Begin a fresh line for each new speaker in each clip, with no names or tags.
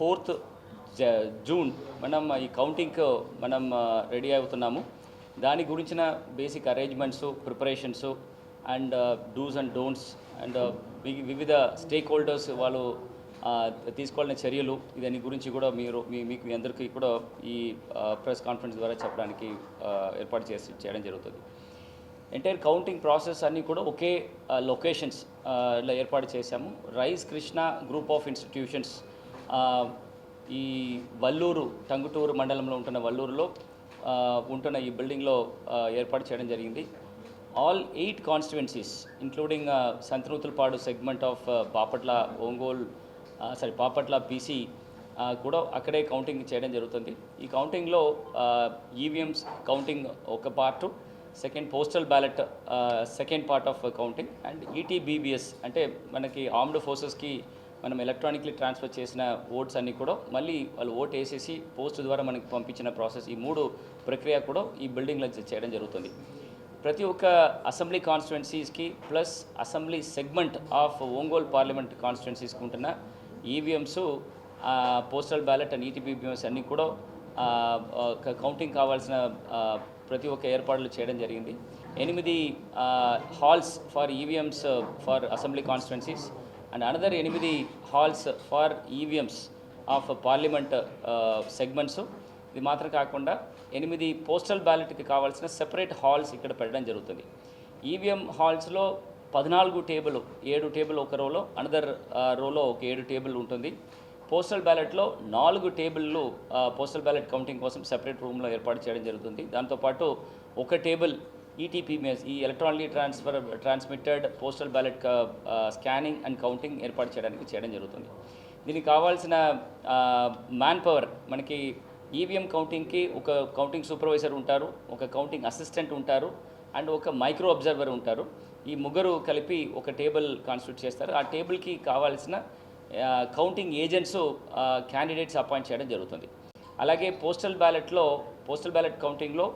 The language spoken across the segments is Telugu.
4th జూన్ మనం ఈ కౌంటింగ్ మనం రెడీ అవుతున్నాము. దాని గురించిన basic arrangements, preparations and do's and don'ts and వివిధ స్టేక్ హోల్డర్స్ వాళ్ళు తీసుకోవాల్సిన చర్యలు దాని గురించి కూడా మీకు మీ అందరికీ కూడా ఈ ప్రెస్ కాన్ఫరెన్స్ ద్వారా చెప్పడానికి ఏర్పాటు చేయడం జరుగుతుంది. ఎంటైర్ కౌంటింగ్ ప్రాసెస్ అన్నీ కూడా ఒకే లొకేషన్స్లో ఏర్పాటు చేశాము. Rice Krishna group of institutions ఈ వల్లూరు, టంగుటూరు మండలంలో ఉంటున్న వల్లూరులో ఉంటున్న ఈ బిల్డింగ్లో ఏర్పాటు చేయడం జరిగింది. All 8 constituencies including Santhanuthalapadu segment of Bapatla PC కూడా అక్కడే కౌంటింగ్ చేయడం జరుగుతుంది. ఈ కౌంటింగ్లో ఈవీఎంస్ కౌంటింగ్ ఒక part, second postal ballot second part of counting and ETBBS అంటే మనకి ఆర్మ్డ్ ఫోర్సెస్కి మనం ఎలక్ట్రానిక్లీ ట్రాన్స్ఫర్ చేసిన ఓట్స్ అన్నీ కూడా మళ్ళీ వాళ్ళు ఓట్ వేసేసి పోస్ట్ ద్వారా మనకి పంపించిన ప్రాసెస్, ఈ 3 ప్రక్రియ కూడా ఈ బిల్డింగ్లో చేయడం జరుగుతుంది. ప్రతి ఒక్క అసెంబ్లీ కాన్స్టిట్యువెన్సీస్కి plus assembly segment of Ongole parliament కాన్స్టిట్యువెన్సీస్కి ఉంటున్న EVMs, postal ballot and ETBBS అన్నీ కూడా కౌంటింగ్ కావాల్సిన ప్రతి ఒక్క ఏర్పాట్లు చేయడం జరిగింది. 8 halls for EVMs for assembly constituencies and another 8 halls for EVMs of parliament segments. ఇది మాత్రం కాకుండా 8 పోస్టల్ బ్యాలెట్కి కావాల్సిన సెపరేట్ హాల్స్ ఇక్కడ పెట్టడం జరుగుతుంది. ఈవీఎం హాల్స్లో 14 టేబుల్, 7 టేబుల్ ఒక రోలో, అనదర్ రోలో ఒక 7 టేబుల్ ఉంటుంది. పోస్టల్ బ్యాలెట్లో 4 టేబుల్లు పోస్టల్ బ్యాలెట్ కౌంటింగ్ కోసం సెపరేట్ రూమ్లో ఏర్పాటు చేయడం జరుగుతుంది. దాంతోపాటు ఒక టేబుల్ ఈటీపీఎస్, ఈ electronically transmitted postal ballot scanning and counting ఏర్పాటు చేయడం జరుగుతుంది. దీనికి కావాల్సిన మ్యాన్ పవర్, మనకి ఈవీఎం కౌంటింగ్కి ఒక కౌంటింగ్ సూపర్వైజర్ ఉంటారు, ఒక కౌంటింగ్ అసిస్టెంట్ ఉంటారు అండ్ ఒక మైక్రో అబ్జర్వర్ ఉంటారు. ఈ ముగ్గురు కలిపి ఒక టేబుల్ కాన్స్టిట్యూట్ చేస్తారు. ఆ టేబుల్కి కావాల్సిన కౌంటింగ్ ఏజెంట్స్ క్యాండిడేట్స్ అపాయింట్ చేయడం జరుగుతుంది. అలాగే పోస్టల్ బ్యాలెట్ కౌంటింగ్లో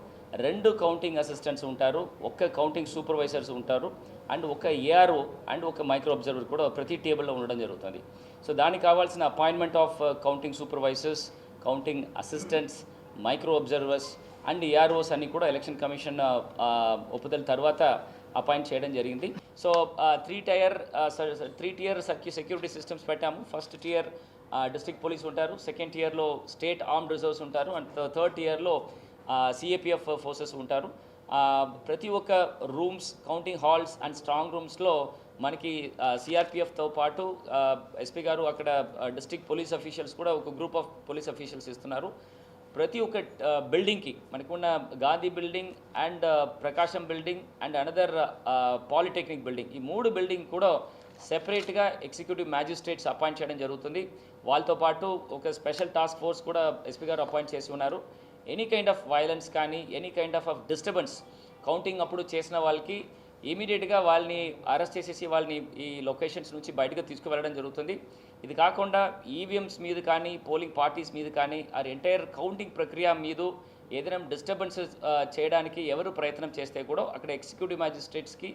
2 కౌంటింగ్ అసిస్టెంట్స్ ఉంటారు, ఒక కౌంటింగ్ సూపర్వైజర్స్ ఉంటారు అండ్ ఒక ఏఆర్ఓ అండ్ ఒక మైక్రో అబ్జర్వర్ కూడా ప్రతి టేబుల్లో ఉండడం జరుగుతుంది. సో దానికి కావాల్సిన appointment of counting supervisors, counting assistants, micro observers and AROs అన్నీ కూడా ఎలక్షన్ కమిషన్ ఒప్పుదల తర్వాత అపాయింట్ చేయడం జరిగింది. సో 3 tier సెక్యూరిటీ సిస్టమ్స్ పెట్టాము. ఫస్ట్ టియర్ డిస్ట్రిక్ట్ పోలీస్ ఉంటారు, సెకండ్ టియర్లో స్టేట్ ఆర్మ్డ్ రిజర్వ్స్ ఉంటారు అండ్ థర్డ్ టియర్లో సిఏపిఎఫ్ ఫోర్సెస్ ఉంటారు. ప్రతి ఒక్క rooms, counting halls and strong రూమ్స్లో మనకి సిఆర్పిఎఫ్తో పాటు ఎస్పీ గారు అక్కడ డిస్ట్రిక్ట్ పోలీస్ అఫీషియల్స్ కూడా ఒక గ్రూప్ ఆఫ్ పోలీస్ అఫీషియల్స్ ఇస్తున్నారు. ప్రతి ఒక్క బిల్డింగ్కి మనకున్న Gandhi building and Prakasam building and another polytechnic building, ఈ 3 బిల్డింగ్ కూడా సెపరేట్గా ఎగ్జిక్యూటివ్ మ్యాజిస్ట్రేట్స్ అపాయింట్ చేయడం జరుగుతుంది. వాళ్ళతో పాటు ఒక స్పెషల్ టాస్క్ ఫోర్స్ కూడా ఎస్పీ గారు అపాయింట్ చేసి ఉన్నారు. ఎనీ కైండ్ ఆఫ్ వైలెన్స్ కానీ, any kind of disturbance counting అప్పుడు చేసిన వాళ్ళకి ఇమీడియట్గా వాళ్ళని అరెస్ట్ చేసేసి వాళ్ళని ఈ లొకేషన్స్ నుంచి బయటకు తీసుకువెళ్ళడం జరుగుతుంది. ఇది కాకుండా ఈవీఎంస్ మీద కానీ, పోలింగ్ పార్టీస్ మీద కానీ, ఆ ఎంటైర్ కౌంటింగ్ ప్రక్రియ మీద ఏదైనా డిస్టర్బెన్సెస్ చేయడానికి ఎవరు ప్రయత్నం చేస్తే కూడా అక్కడ ఎగ్జిక్యూటివ్ మ్యాజిస్ట్రేట్స్కి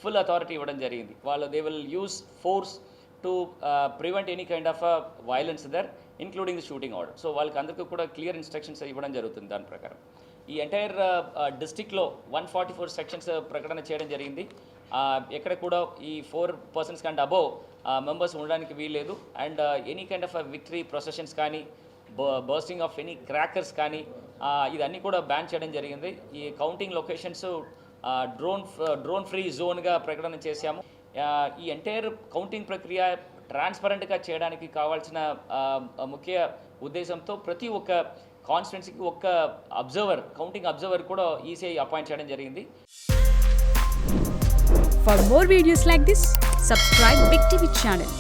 ఫుల్ అథారిటీ ఇవ్వడం జరిగింది. They will use force to prevent any kind of violence there including the shooting order. So వాళ్ళకి అందరికీ కూడా క్లియర్ ఇన్స్ట్రక్షన్స్ ఇవ్వడం జరుగుతుంది. దాని ప్రకారం ఈ ఎంటైర్ డిస్ట్రిక్ట్లో 144 సెక్షన్స్ ప్రకటన చేయడం జరిగింది. ఎక్కడ కూడా ఈ 4 persons కంటే అబోవ్ మెంబర్స్ ఉండడానికి వీల్లేదు and any kind of victory processions కానీ, బర్స్టింగ్ ఆఫ్ ఎనీ క్రాకర్స్ కానీ ఇదన్నీ కూడా బ్యాన్ చేయడం జరిగింది. ఈ కౌంటింగ్ లొకేషన్స్ డ్రోన్ ఫ్రీ జోన్గా ప్రకటన చేశాము. ఈ ఎంటైర్ కౌంటింగ్ ప్రక్రియ ట్రాన్స్పరెంట్గా చేయడానికి కావాల్సిన ముఖ్య ఉద్దేశంతో ప్రతి ఒక్క కాన్స్టిట్యున్సీకి ఒక కౌంటింగ్ అబ్జర్వర్ కూడా ఈసీఐ అపాయింట్ చేయడం జరిగింది.
For more videos like this, subscribe Big TV channel.